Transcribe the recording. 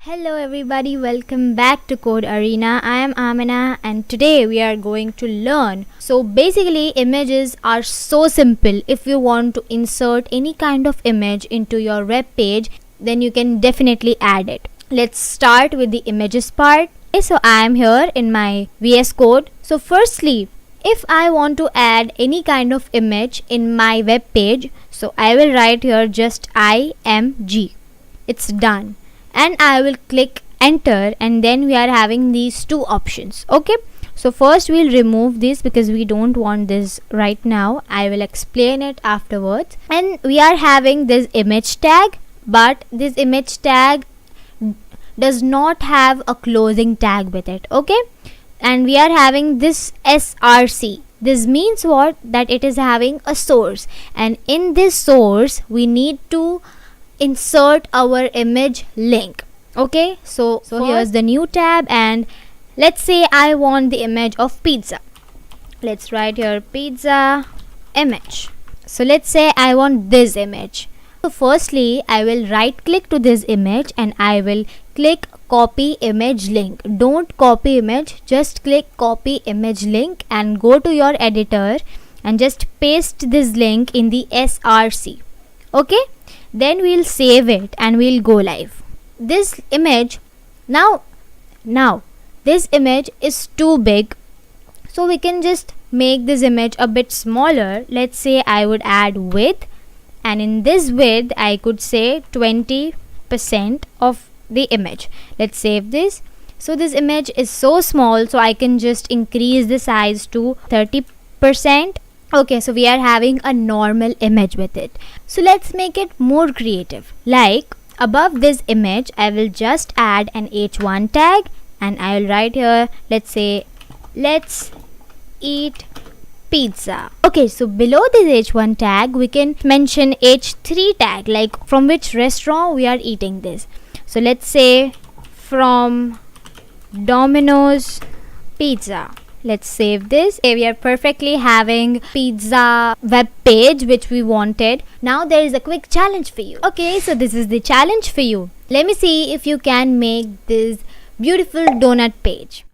Hello everybody, welcome back to Code Arena. I am Amina and today we are going to learn. So basically images are so simple. If you want to insert any kind of image into your web page, then you can definitely add it. Let's start with the images part. Okay, so I am here in my VS Code. So firstly, if I want to add any kind of image in my web page, so I will write here just img. It's done. And I will click enter, and then we are having these two options. Okay, so first we'll remove this because we don't want this right now. I will explain it afterwards. And we are having this image tag, but this image tag does not have a closing tag with it. Okay, and we are having this src. This means what? That it is having a source, and in this source we need to insert our image link. Okay, so here's the new tab, and let's say I want the image of pizza. Let's write here pizza image. So let's say I want this image. So firstly I will right click to this image and I will click copy image link. Don't copy image, just click copy image link and go to your editor and just paste this link in the src. Okay, then we'll save it and we'll go live. This image now this image is too big, so we can just make this image a bit smaller. Let's say I would add width, and in this width I could say 20% of the image. Let's save this. So this image is so small, so I can just increase the size to 30%. Okay, so we are having a normal image with it. So let's make it more creative. Like above this image, I will just add an h1 tag and I will write here, let's say, let's eat pizza. Okay, so below this h1 tag, we can mention h3 tag, like from which restaurant we are eating this. So let's say from Domino's Pizza. Let's save this. We are perfectly having pizza web page which we wanted. Now there is a quick challenge for you. Okay, so this is the challenge for you. Let me see if you can make this beautiful donut page.